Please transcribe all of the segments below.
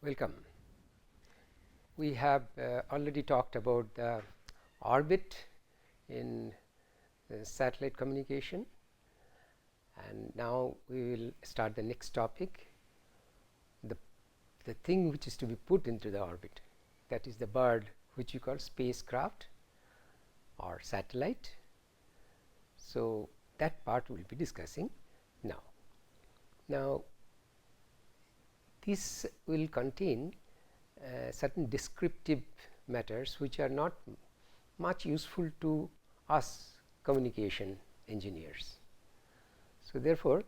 Welcome. We have already talked about the orbit in satellite communication, and now we will start the next topic, the thing which is to be put into the orbit, that is the bird which you call spacecraft or satellite. So, that part we will be discussing now. Now, this will contain certain descriptive matters which are not much useful to us communication engineers. So, therefore,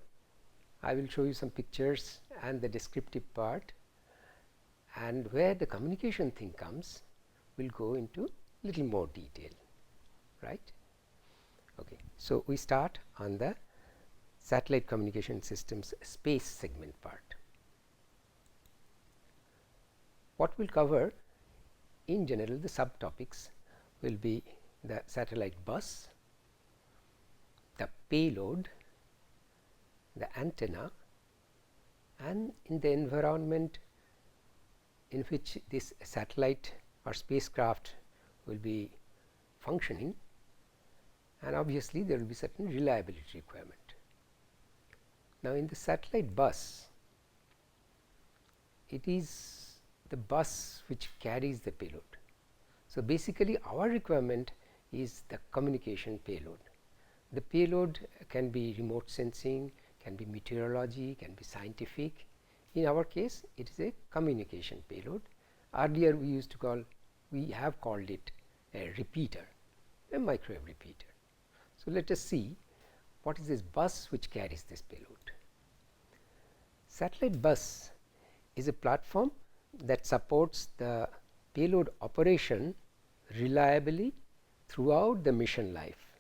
I will show you some pictures and the descriptive part, and where the communication thing comes, we will go into little more detail, right. Okay. So, we start on the satellite communication systems space segment part. What we will cover in general, the subtopics will be the satellite bus, the payload, the antenna, and in the environment in which this satellite or spacecraft will be functioning, and obviously there will be certain reliability requirement. Now, in the satellite bus, it is the bus which carries the payload. So, basically our requirement is the communication payload. The payload can be remote sensing, can be meteorology, can be scientific. In our case, it is a communication payload. Earlier we have called it a repeater, a microwave repeater. So, let us see what is this bus which carries this payload. Satellite bus is a platform that supports the payload operation reliably throughout the mission life.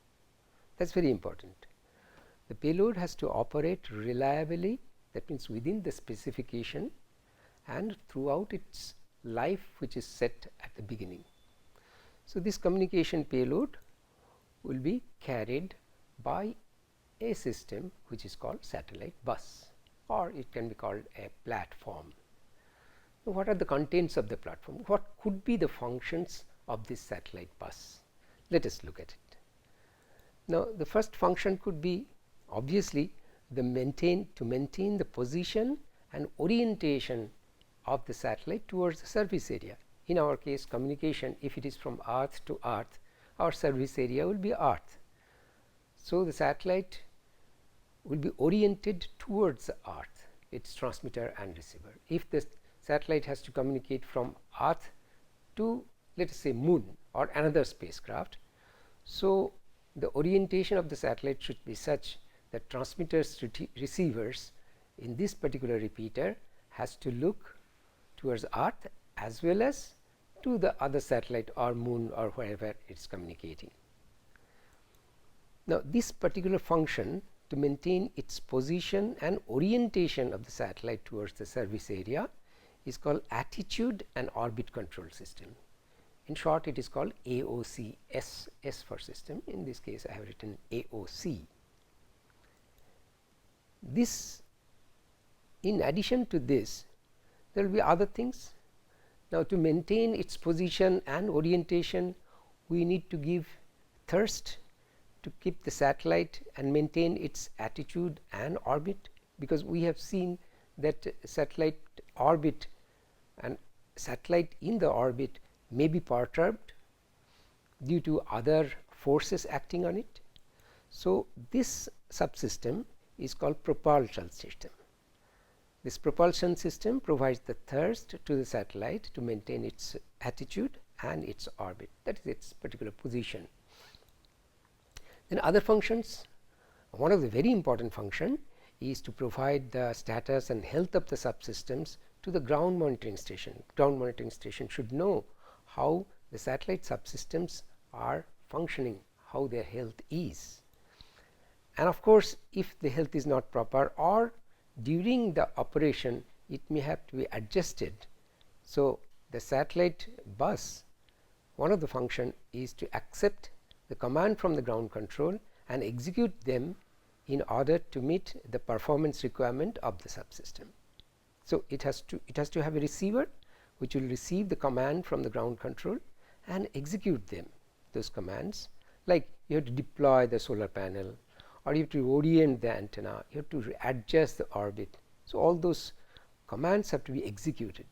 That is very important. The payload has to operate reliably, that means within the specification and throughout its life, which is set at the beginning. So, this communication payload will be carried by a system which is called satellite bus, or it can be called a platform. What are the contents of the platform? What could be the functions of this satellite bus? Let us look at it. Now, the first function could be obviously to maintain the position and orientation of the satellite towards the surface area. In our case, communication, if it is from Earth to Earth, our surface area will be Earth. So, the satellite will be oriented towards the Earth, its transmitter and receiver. If the satellite has to communicate from Earth to, let us say, moon or another spacecraft. So, the orientation of the satellite should be such that transmitters receivers in this particular repeater has to look towards Earth as well as to the other satellite or moon or wherever it is communicating. Now, this particular function to maintain its position and orientation of the satellite towards the surface area is called attitude and orbit control system. In short, it is called AOC, S for system. In this case, I have written AOC. This, in addition to this, there will be other things. Now, to maintain its position and orientation, we need to give thrust to keep the satellite and maintain its attitude and orbit, because we have seen that satellite orbit and satellite in the orbit may be perturbed due to other forces acting on it. So, this subsystem is called propulsion system. This propulsion system provides the thrust to the satellite to maintain its attitude and its orbit, that is its particular position. Then other functions, one of the very important function is to provide the status and health of the subsystems to the ground monitoring station. Ground monitoring station should know how the satellite subsystems are functioning, how their health is. And of course, if the health is not proper or during the operation it may have to be adjusted. So, the satellite bus, one of the function is to accept the command from the ground control and execute them in order to meet the performance requirement of the subsystem. So it has to have a receiver which will receive the command from the ground control and execute those commands, like you have to deploy the solar panel, or you have to orient the antenna, you have to adjust the orbit. So all those commands have to be executed,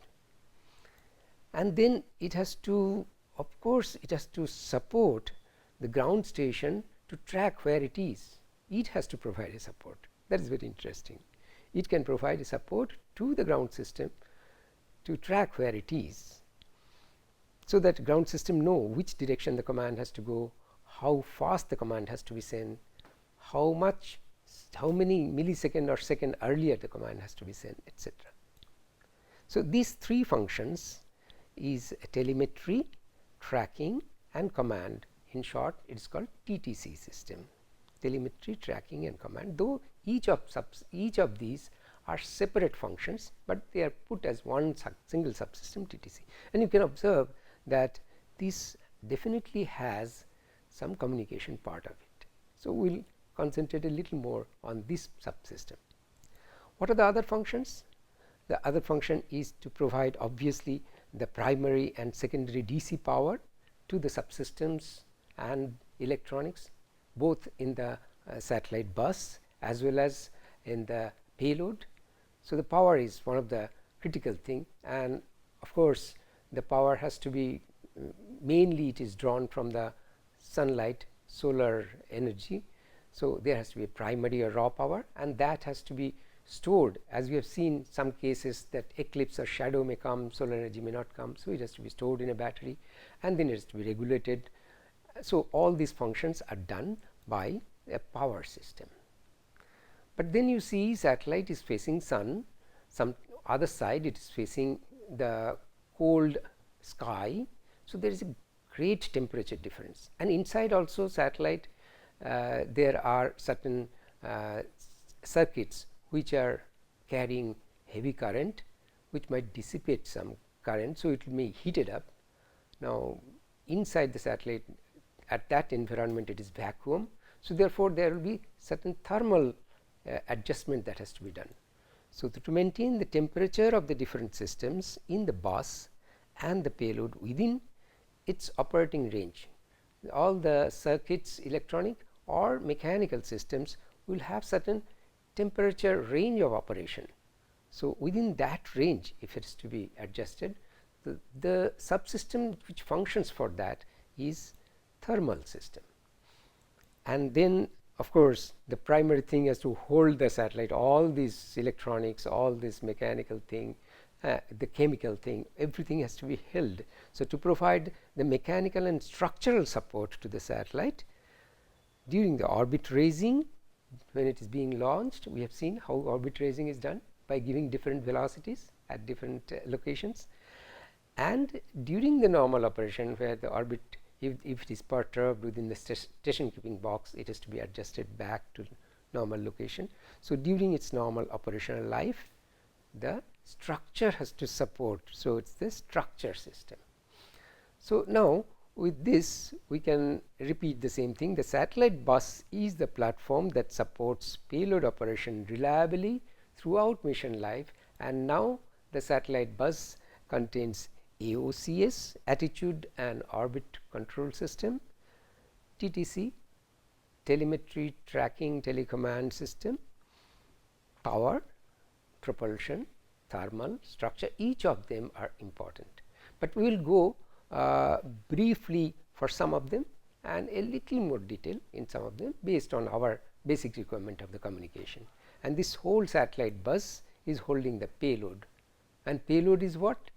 and then it has to, of course, it has to support the ground station to track where it is. It has to provide a support. That is very interesting. It can provide a support to the ground system to track where it is, so that ground system know which direction the command has to go, how fast the command has to be sent, how many millisecond or second earlier the command has to be sent, etc. So these three functions is telemetry, tracking, and command. In short, it is called TTC system: telemetry, tracking, and command. Though each of these are separate functions, but they are put as one single subsystem, TTC. And you can observe that this definitely has some communication part of it. So we will concentrate a little more on this subsystem. What are the other functions? The other function is to provide, obviously, the primary and secondary DC power to the subsystems and electronics, both in the satellite bus as well as in the payload. So the power is one of the critical thing, and of course the power has to be mainly it is drawn from the sunlight, solar energy. So there has to be a primary or raw power, and that has to be stored, as we have seen some cases that eclipse or shadow may come, solar energy may not come. So it has to be stored in a battery, and then it has to be regulated. So all these functions are done by a power system. But then you see satellite is facing sun, some other side it is facing the cold sky. So there is a great temperature difference, and inside also satellite there are certain circuits which are carrying heavy current, which might dissipate some current, so it may heat it up. Now inside the satellite, at that environment, it is vacuum, so therefore there will be certain thermal adjustment that has to be done. So to maintain the temperature of the different systems in the bus and the payload within its operating range, all the circuits, electronic or mechanical systems, will have certain temperature range of operation. So within that range, if it is to be adjusted, the subsystem which functions for that is thermal system. And then of course the primary thing is to hold the satellite, all these electronics, all this mechanical thing, the chemical thing, everything has to be held. So to provide the mechanical and structural support to the satellite during the orbit raising, when it is being launched, we have seen how orbit raising is done by giving different velocities at different locations, and during the normal operation where the orbit, if it is perturbed within the station keeping box, it has to be adjusted back to normal location. So during its normal operational life, the structure has to support. So it's the structure system. So now with this we can repeat the same thing. The satellite bus is the platform that supports payload operation reliably throughout mission life, and now the satellite bus contains AOCS, attitude and orbit control system, TTC, telemetry, tracking, telecommand system, power, propulsion, thermal, structure. Each of them are important, but we will go briefly for some of them and a little more detail in some of them based on our basic requirement of the communication. And this whole satellite bus is holding the payload, and payload is what?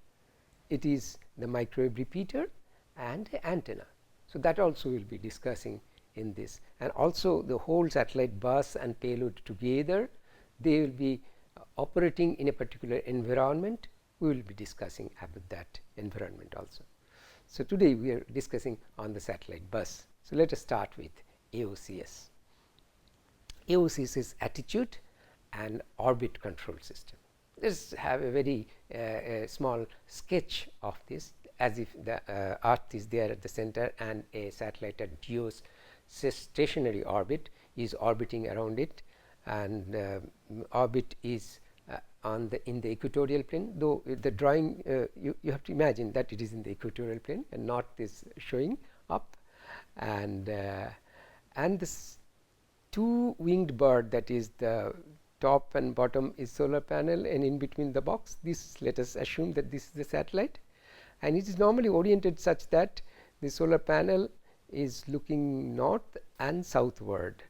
It is the microwave repeater and the antenna. So that also we will be discussing in this, and also the whole satellite bus and payload together, they will be operating in a particular environment. We will be discussing about that environment also. So today we are discussing on the satellite bus. So let us start with AOCS. AOCS is attitude and orbit control system. Let's have a very small sketch of this, as if the Earth is there at the center and a satellite at geostationary orbit is orbiting around it, and orbit is in the equatorial plane, though the drawing you have to imagine that it is in the equatorial plane and not this showing up, and this two winged bird, that is the top and bottom is solar panel, and in between the box, this, let us assume that this is the satellite, and it is normally oriented such that the solar panel is looking north and southward,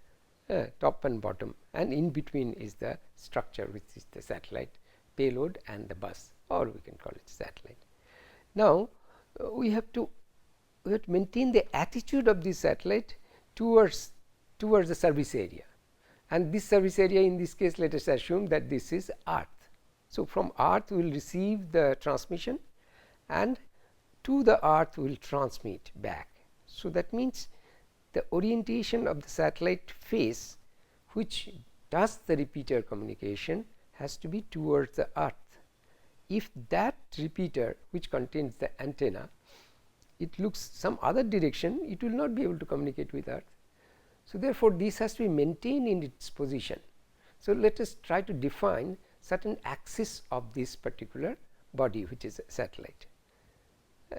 top and bottom, and in between is the structure, which is the satellite payload and the bus, or we can call it satellite. Now we have to maintain the attitude of this satellite towards the service area, and this service area, in this case, let us assume that this is Earth. So from Earth we will receive the transmission, and to the Earth we will transmit back. So that means the orientation of the satellite face, which does the repeater communication, has to be towards the Earth. If that repeater, which contains the antenna, it looks some other direction, it will not be able to communicate with Earth. So therefore this has to be maintained in its position. So let us try to define certain axis of this particular body, which is a satellite.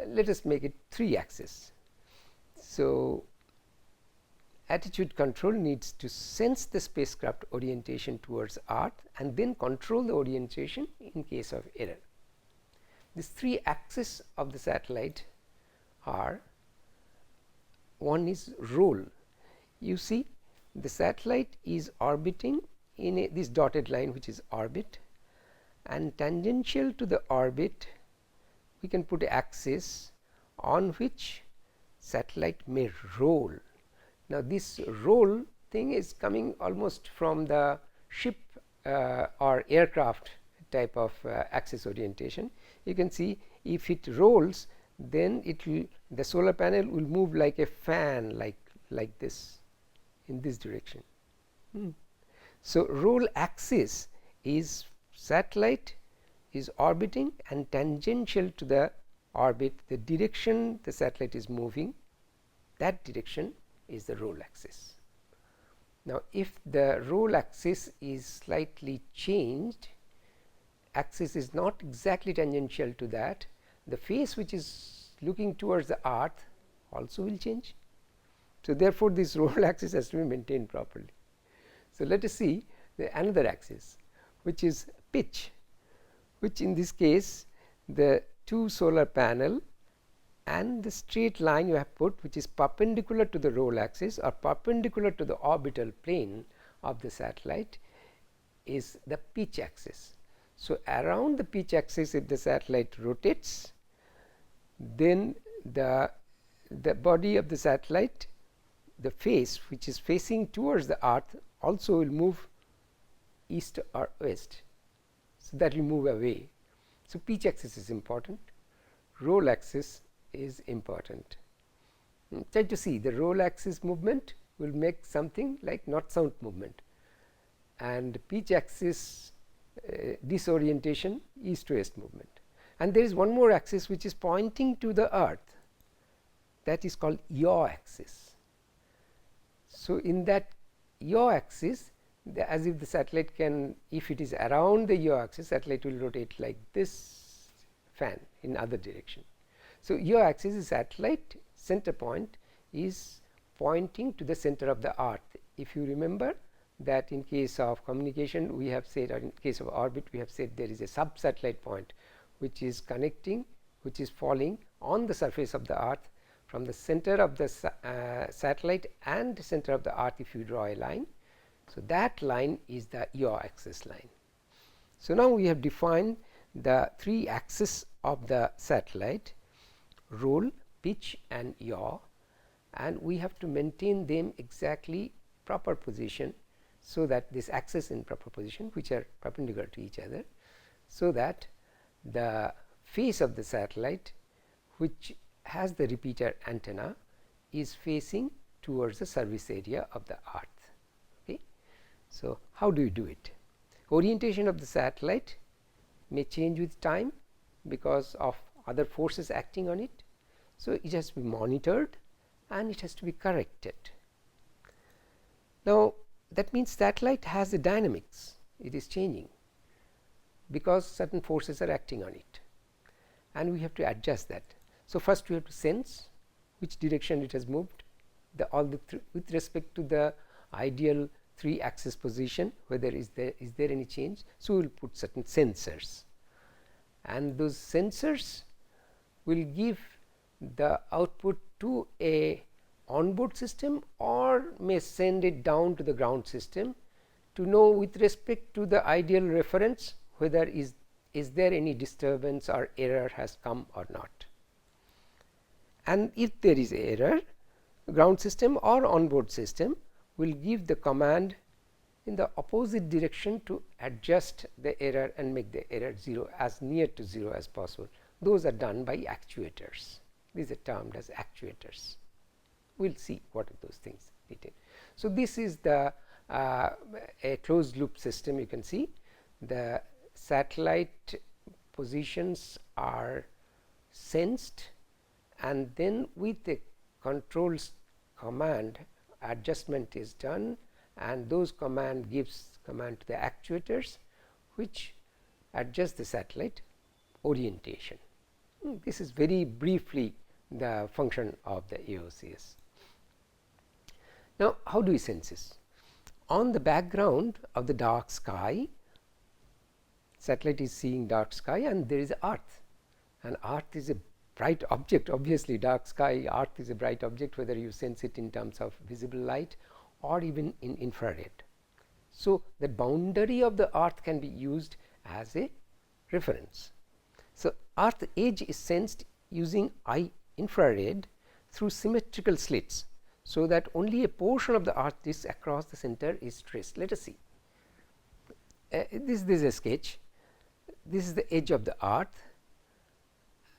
Let us make it 3 axes. So attitude control needs to sense the spacecraft orientation towards Earth and then control the orientation in case of error. These 3 axes of the satellite are: one is roll. You see, the satellite is orbiting in this dotted line, which is orbit, and tangential to the orbit we can put an axis on which satellite may roll. Now this roll thing is coming almost from the ship or aircraft type of axis orientation. You can see if it rolls, then it will, the solar panel will move like a fan, like this, in this direction. So roll axis is satellite is orbiting and tangential to the orbit, the direction the satellite is moving, that direction is the roll axis. Now if the roll axis is slightly changed, axis is not exactly tangential to that, the face which is looking towards the Earth also will change. So therefore this roll axis has to be maintained properly. So let us see another axis, which is pitch, which in this case the 2 solar panel and the straight line you have put, which is perpendicular to the roll axis or perpendicular to the orbital plane of the satellite, is the pitch axis. So around the pitch axis, if the satellite rotates, then the body of the satellite, the face which is facing towards the Earth, also will move east or west. So that will move away. So pitch axis is important, roll axis is important. Try to see the roll axis movement will make something like north south movement, and pitch axis disorientation, east to west movement. And there is one more axis which is pointing to the Earth, that is called yaw axis. So in that yaw axis, as if the satellite can, if it is around the yaw axis, satellite will rotate like this fan in other direction. So yaw axis is satellite center point is pointing to the center of the Earth. If you remember that in case of communication we have said, or in case of orbit we have said, there is a sub-satellite point which is connecting, which is falling on the surface of the Earth from the center of the satellite and the center of the Earth. If you draw a line, so that line is the yaw axis line. So now we have defined the 3 axes of the satellite: roll, pitch and yaw, and we have to maintain them exactly proper position, so that this axis in proper position, which are perpendicular to each other, so that the face of the satellite, which has the repeater antenna, is facing towards the service area of the Earth. Okay. So how do you do it? Orientation of the satellite may change with time because of other forces acting on it. So it has to be monitored and it has to be corrected. Now that means satellite has the dynamics, it is changing. because certain forces are acting on it, and we have to adjust that. So, first we have to sense which direction it has moved, with respect to the ideal 3 axis position, whether is there any change. So, we will put certain sensors, and those sensors will give the output to a onboard system or may send it down to the ground system to know with respect to the ideal reference whether is there any disturbance or error has come or not. And if there is error, ground system or onboard system will give the command in the opposite direction to adjust the error and make the error 0, as near to 0 as possible. Those are done by actuators. These are termed as actuators. We will see what are those things detail. So, this is the a closed loop system. You can see the satellite positions are sensed, and then with the controls command adjustment is done, and those command gives command to the actuators which adjust the satellite orientation. This is very briefly the function of the AOCS. Now, how do we sense this? On the background of the dark sky, satellite is seeing dark sky, and there is Earth, and Earth is a bright object. Obviously, dark sky, Earth is a bright object, whether you sense it in terms of visible light or even in infrared. So, the boundary of the Earth can be used as a reference. So, Earth edge is sensed using infrared through symmetrical slits, so that only a portion of the Earth disk across the center is traced. Let us see. This is a sketch. This is the edge of the Earth.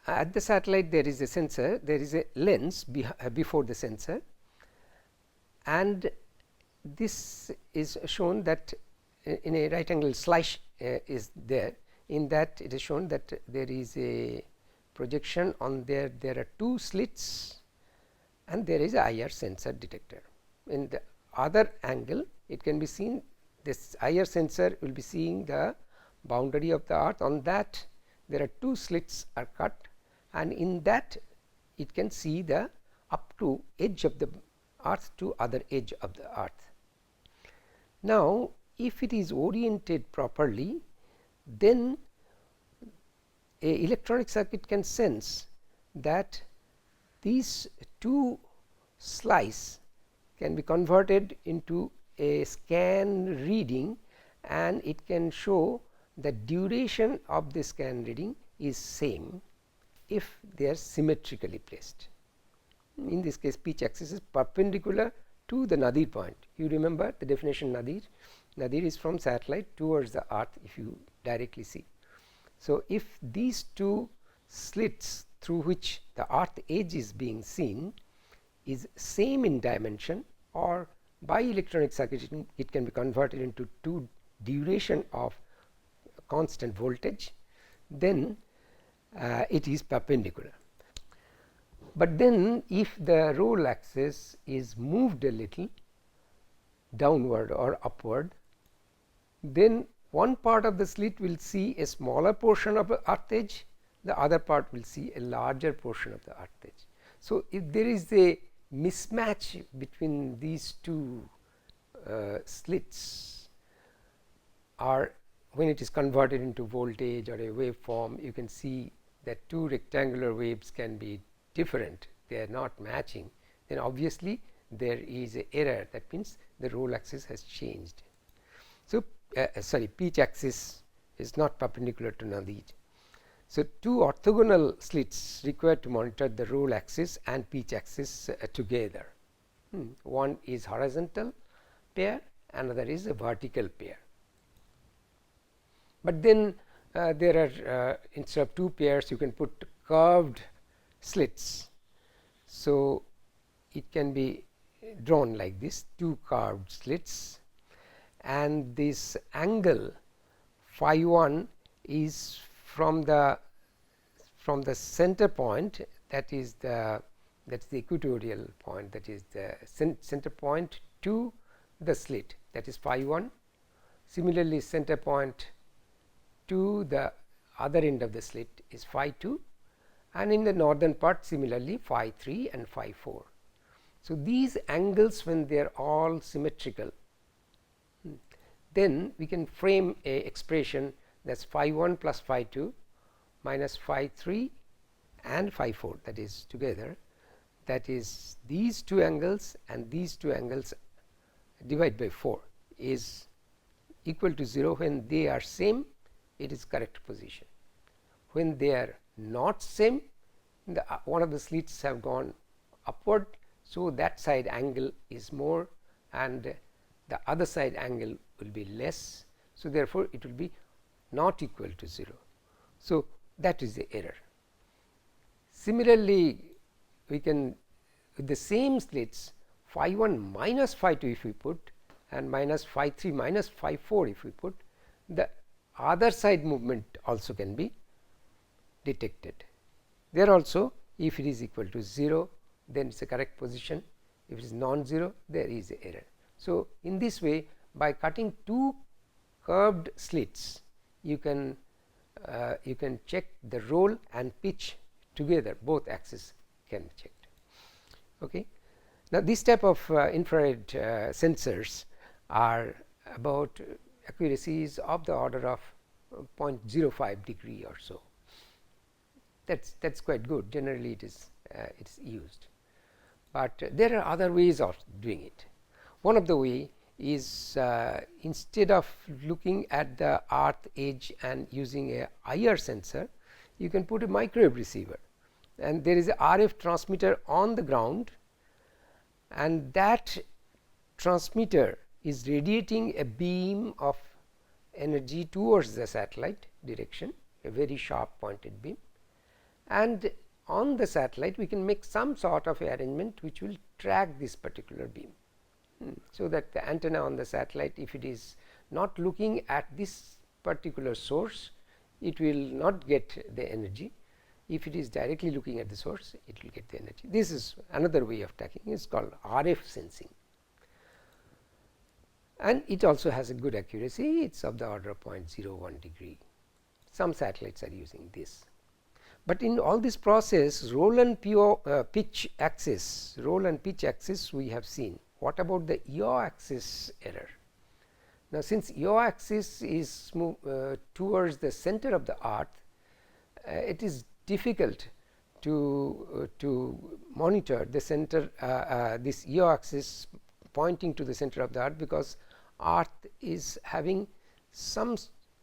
At the satellite there is a sensor, there is a lens before the sensor, and this is shown that in a right angle slice is there. In that it is shown that there is a projection on there are 2 slits, and there is a IR sensor detector. In the other angle it can be seen, this IR sensor will be seeing the boundary of the Earth. On that there are 2 slits are cut, and in that it can see the up to edge of the Earth to other edge of the Earth. Now, if it is oriented properly, then a electronic circuit can sense that these 2 slice can be converted into a scan reading, and it can show the duration of the scan reading is same if they are symmetrically placed. In this case, pitch axis is perpendicular to the nadir point. You remember the definition nadir. Nadir is from satellite towards the Earth, if you directly see. So, if these 2 slits through which the Earth edge is being seen is same in dimension, or by electronic circuit it can be converted into 2 duration of constant voltage, then it is perpendicular. But then if the roll axis is moved a little downward or upward, then one part of the slit will see a smaller portion of the earth edge, the other part will see a larger portion of the earth edge. So, if there is a mismatch between these 2 slits, or when it is converted into voltage or a waveform, you can see that 2 rectangular waves can be different, they are not matching, then obviously there is a error. That means the roll axis has changed. So, pitch axis is not perpendicular to nadir. So, 2 orthogonal slits required to monitor the roll axis and pitch axis together. One is horizontal pair, another is a vertical pair. But then there are instead of 2 pairs you can put curved slits. So, it can be drawn like this, 2 curved slits, and this angle phi 1 is from the center point, that is the equatorial point, that is the center point to the slit, that is phi 1. Similarly, center point to the other end of the slit is phi 2, and in the northern part similarly phi 3 and phi 4. So, these angles, when they are all symmetrical, then we can frame a expression that is phi 1 plus phi 2 minus phi 3 and phi 4, that is together, that is these two angles and these two angles divided by 4 is equal to 0. When they are same, it is correct position. When they are not same, one of the slits have gone upward, so that side angle is more and the other side angle will be less. So, therefore, it will be not equal to 0. So, that is the error. Similarly, we can with the same slits phi 1 minus phi 2 if we put, and minus phi 3 minus phi 4 if we put, the other side movement also can be detected. There also, if it is equal to 0, then it is a correct position. If it is non-zero, there is a error. So, in this way, by cutting two curved slits, you can check the roll and pitch together, both axes can be checked. Okay. Now, this type of infrared sensors are about accuracies of the order of 0.05 degree or so. That's quite good. Generally, it is used, but there are other ways of doing it. One of the way is instead of looking at the earth edge and using a IR sensor, you can put a microwave receiver, and there is a RF transmitter on the ground, and that transmitter is radiating a beam of energy towards the satellite direction, a very sharp pointed beam, and on the satellite we can make some sort of arrangement which will track this particular beam. So, that the antenna on the satellite, if it is not looking at this particular source, it will not get the energy. If it is directly looking at the source, it will get the energy. This is another way of tracking, it is called RF sensing, and it also has a good accuracy. It is of the order of 0.01 degree. Some satellites are using this. But in all this process, roll and pitch axis we have seen. What about the yaw axis error? Now, since yaw axis is towards the center of the earth, it is difficult to monitor the center this yaw axis pointing to the center of the earth, because earth is having some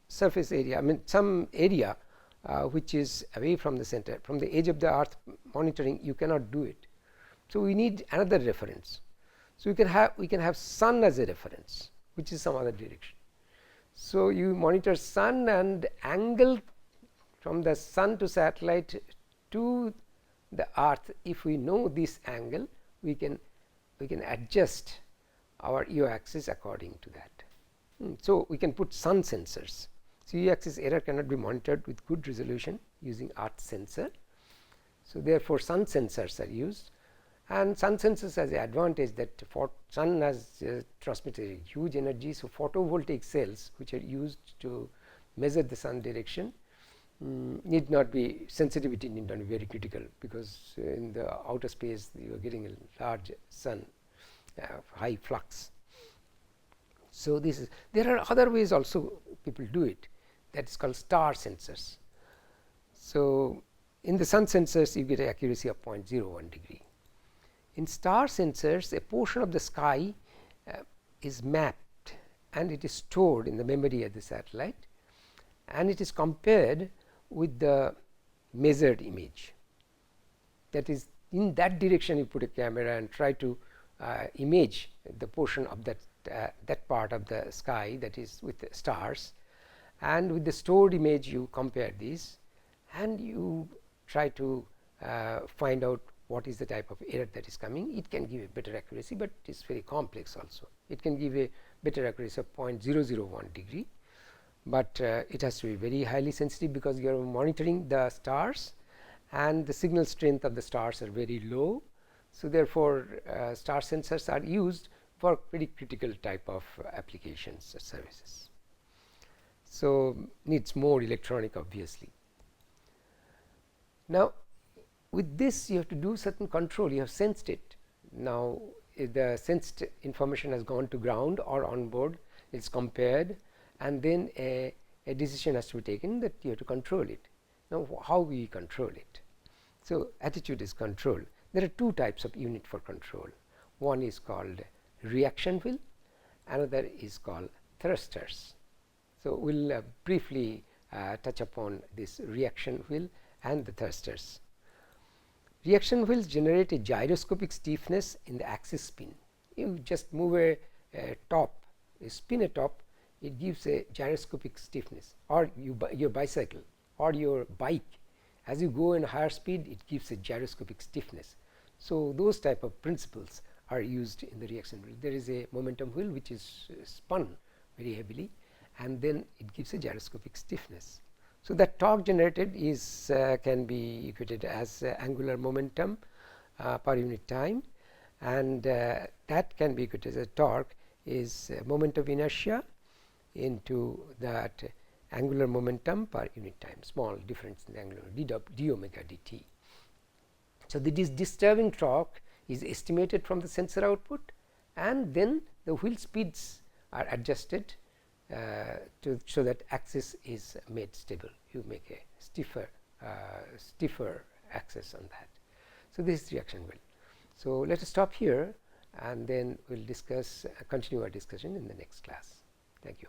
surface area, I mean some area which is away from the center. From the edge of the earth monitoring, you cannot do it. So, we need another reference. So, we can have sun as a reference, which is some other direction. So, you monitor sun and angle from the sun to satellite to the earth. If we know this angle, we can adjust our yaw axis according to that. So, we can put sun sensors. So, yaw axis error cannot be monitored with good resolution using earth sensor. So, therefore, sun sensors are used, and sun sensors has the advantage that sun has transmitted huge energy. So, photovoltaic cells which are used to measure the sun direction need not be, sensitivity need not be very critical, because in the outer space you are getting a large sun, high flux. So, this is, there are other ways also people do it, that is called star sensors. So, in the sun sensors you get an accuracy of 0.01 degree. In star sensors, a portion of the sky is mapped and it is stored in the memory of the satellite, and it is compared with the measured image. That is, in that direction you put a camera and try to image the portion of that part of the sky that is with the stars, and with the stored image you compare these and you try to find out what is the type of error that is coming. It can give a better accuracy, but it is very complex also. It can give a better accuracy of 0.001 degree, but it has to be very highly sensitive, because you are monitoring the stars and the signal strength of the stars are very low. So, therefore, star sensors are used for very critical type of applications or services. so needs more electronic obviously. Now with this you have to do certain control, you have sensed it. Now if the sensed information has gone to ground or on board, it's compared, and then a decision has to be taken that you have to control it. Now how we control it? So attitude is control. There are two types of unit for control. One is called reaction wheel, another is called thrusters. So we'll briefly touch upon this reaction wheel and the thrusters. Reaction wheels generate a gyroscopic stiffness in the axis spin. You just move a top, you spin a top, it gives a gyroscopic stiffness. Or your bicycle or your bike, as you go in higher speed, it gives a gyroscopic stiffness. So those type of principles are used in the reaction wheel. There is a momentum wheel which is spun very heavily, and then it gives a gyroscopic stiffness. So that torque generated is can be equated as angular momentum per unit time, and that can be equated as a torque is moment of inertia into that angular momentum per unit time, small difference in the angular d omega dt. So this disturbing torque is estimated from the sensor output, and then the wheel speeds are adjusted so that axis is made stable. You make a stiffer axis on that. So this is reaction wheel. So let us stop here, and then we'll discuss continue our discussion in the next class. Thank you.